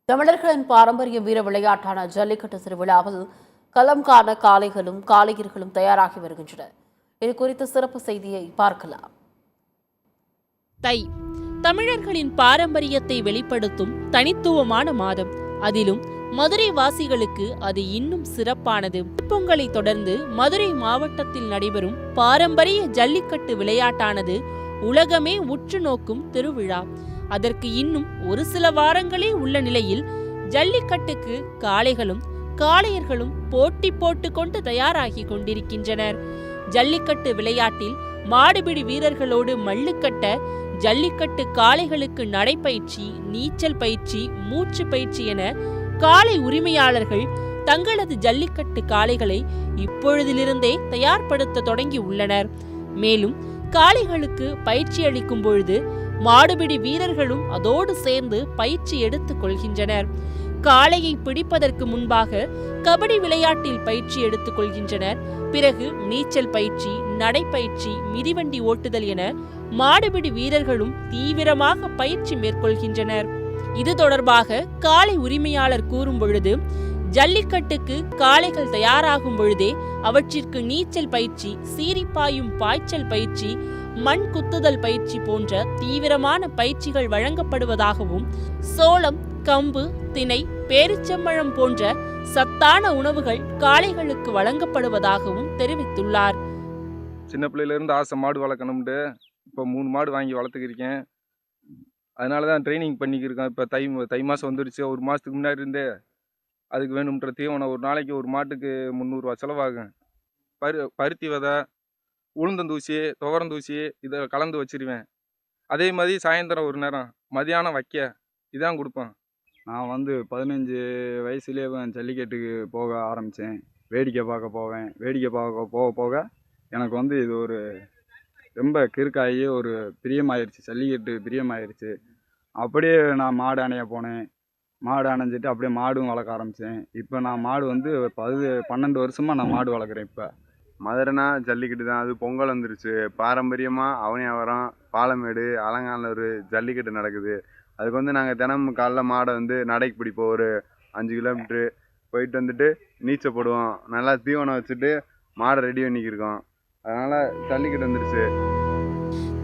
தமிழர்களின் பாரம்பரிய வீர விளையாட்டான ஜல்லிக்கட்டு திருவிழாவில் களம் காண காளைகளும் காளையர்களும் தயாராகி வருகின்றனர். இது குறித்த சிறப்பு செய்தியை பார்க்கலாம். தை தமிழர்களின் பாரம்பரியத்தை வெளிப்படுத்தும் தனித்துவமான மாதம். அதிலும் மதுரை வாசிகளுக்கு அது இன்னும் சிறப்பானது. பொங்கலை தொடர்ந்து மதுரை மாவட்டத்தில் நடைபெறும் பாரம்பரிய ஜல்லிக்கட்டு விளையாட்டானது உலகமே உற்று நோக்கும் திருவிழா. அதற்கு இன்னும் ஒரு சில வாரங்களே உள்ள நிலையில் ஜல்லிக்கட்டுக்கு காளைகளும் காளையர்களும் போட்டி போட்டுக்கொண்டு தயாராகி கொண்டிருக்கின்றனர். ஜல்லிக்கட்டு விளையாட்டில் மாடுபிடி வீரர்களோடு மல்லுக்கட்ட, ஜல்லிக்கட்டு காளைகளுக்கு நடைப்பயிற்சி, நீச்சல் பயிற்சி, மூச்சு பயிற்சி என காளை உரிமையாளர்கள் தங்களது ஜல்லிக்கட்டு காளைகளை இப்பொழுதிலிருந்தே தயார்படுத்த தொடங்கி உள்ளனர். மேலும் காளைகளுக்கு பயிற்சி அளிக்கும் பொழுது மாடுபிடி வீரர்களும் அதோடு சேர்ந்து பயிற்சி எடுத்துக் கொள்கின்றனர். காளையை பிடிப்பதற்கு முன்பாக கபடி விளையாட்டில் பயிற்சி எடுத்துக் கொள்கின்றனர். பிறகு நீச்சல் பயிற்சி, நடைப்பயிற்சி, மிதிவண்டி ஓட்டுதல் என மாடுபிடி வீரர்களும் தீவிரமாக பயிற்சி மேற்கொள்கின்றனர். இது தொடர்பாக காளை உரிமையாளர் கூறும் பொழுது, ஜல்லிக்கட்டுக்கு காளைகள் தயாராகும் பொழுதே அவற்றிற்கு நீச்சல் பயிற்சி, சீரிப்பாயும் பாய்ச்சல் பயிற்சி, மண் குத்துதல் பயிற்சி போன்ற தீவிரமான பயிற்சிகள் வழங்கப்படுவதாகவும், சோளம், கம்பு, திணை, பேரிச்சம்பழம் போன்ற சத்தான உணவுகள் காளைகளுக்கு வழங்கப்படுவதாகவும் தெரிவித்துள்ளார். சின்ன பிள்ளையில இருந்து ஆசை மாடு வளர்க்கணும்ட்டு இப்போ 3 மாடு வாங்கி வளர்த்துக்கிருக்கேன். அதனால தான் ட்ரைனிங் பண்ணிக்கிருக்கேன். இப்போ தை மாதம் வந்துடுச்சு. ஒரு மாதத்துக்கு முன்னாடி இருந்தே அதுக்கு வேணும்ன்ற தீவனம் ஒரு நாளைக்கு ஒரு மாட்டுக்கு 300 ரூபா செலவாகும். பருத்தி விதை, உளுந்தந்தூசி, துவரந்தூசி இதை கலந்து வச்சிருவேன். அதே மாதிரி சாயந்தரம் ஒரு நேரம் மதியானம் வைக்க இதான் கொடுப்பேன். நான் 15 வயசுலேயே ஜல்லிக்கட்டுக்கு போக ஆரம்பித்தேன். வேடிக்கை பார்க்க போவேன். வேடிக்கை பார்க்க போக போக எனக்கு இது ஒரு ரொம்ப கிறுக்காகி ஒரு பிரியமாயிருச்சு. ஜல்லிக்கட்டு பிரியமாயிருச்சு. அப்படியே நான் மாடு அணைய போனேன். மாடு அணைஞ்சிட்டு அப்படியே மாடும் வளர்க்க ஆரம்பித்தேன். இப்போ நான் மாடு 12 வருஷமாக நான் மாடு வளர்க்குறேன். இப்போ மதுரைனா ஜல்லிக்கட்டு தான். அது பொங்கல் வந்துருச்சு. பாரம்பரியமாக அவனியாவரம், பாலமேடு, அலங்காநல்லூர் ஜல்லிக்கட்டு நடக்குது. அதுக்கு நாங்கள் தினமும் காலைல மாடை நடைக்கு பிடிப்போம். ஒரு 5 கிலோமீட்ரு போயிட்டு வந்துட்டு நீச்சல் போடுவோம். நல்லா தீவனம் வச்சுட்டு மாடை ரெடி பண்ணிக்கிருக்கோம். அதனால் ஜல்லிக்கட்டு வந்துருச்சு.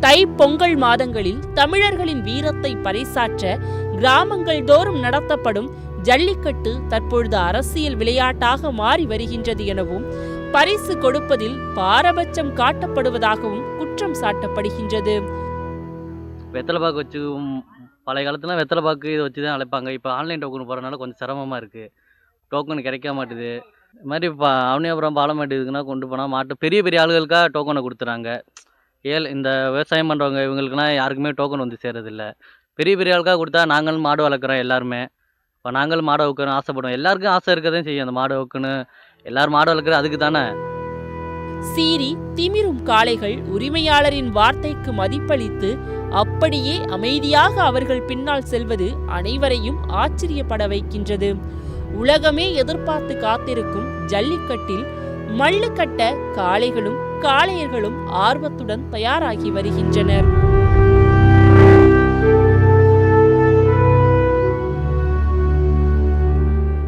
தை பொங்கல் மாதங்களில் தமிழர்களின் வீரத்தை பறைசாற்ற கிராமங்கள் தோறும் நடத்தப்படும் ஜல்லிக்கட்டு தற்பொழுது அரசியல் விளையாட்டாக மாறி வருகின்றது எனவும், பரிசு கொடுப்பதில் பாரபட்சம் காட்டப்படுவதாகவும் குற்றம் சாட்டப்படுகின்றது. வெத்தலை பாக்கு வச்சு பழைய காலத்துல வெத்தலை பாக்கு இதை வச்சு தான் அழைப்பாங்க. இப்போ ஆன்லைன் டோக்கன் போகிறனால கொஞ்சம் சிரமமாக இருக்குது. டோக்கன் கிடைக்க மாட்டுது. இது மாதிரி இப்போ அவனியாபுரம், பாலமேடு இதுக்குன்னா கொண்டு போனால் மாட்டு பெரிய பெரிய ஆளுகளுக்காக டோக்கனை கொடுத்துறாங்க. இந்த விவசாயம் பண்ணுறவங்க இவங்களுக்குனா யாருக்குமே டோக்கன் சேரதில்லை. பெரிய பெரிய ஆளுக்காக கொடுத்தா நாங்களும் மாடு வளர்க்குறோம் எல்லாருமே. இப்போ நாங்களும் மாடு வளர்க்கணும் ஆசைப்படுவோம். எல்லாருக்கும் ஆசை இருக்கதான் செய்யும். அந்த மாடு வளர்க்கணும், எல்லாரும் மாடு வளர்க்குறது அதுக்கு தானே. சீறி திமிரும் காளைகள் உரிமையாளரின் வார்த்தைக்கு மதிப்பளித்து அப்படியே அமைதியாக அவர்கள் பின்னால் செல்வது அனைவரையும் ஆச்சரியப்பட வைக்கின்றது. உலகமே எதிர்பார்த்து காத்திருக்கும் ஜல்லிக்கட்டில் மல்லுக்கட்ட காளைகளும் காளையர்களும் ஆர்வத்துடன் தயாராகி வருகின்றனர்.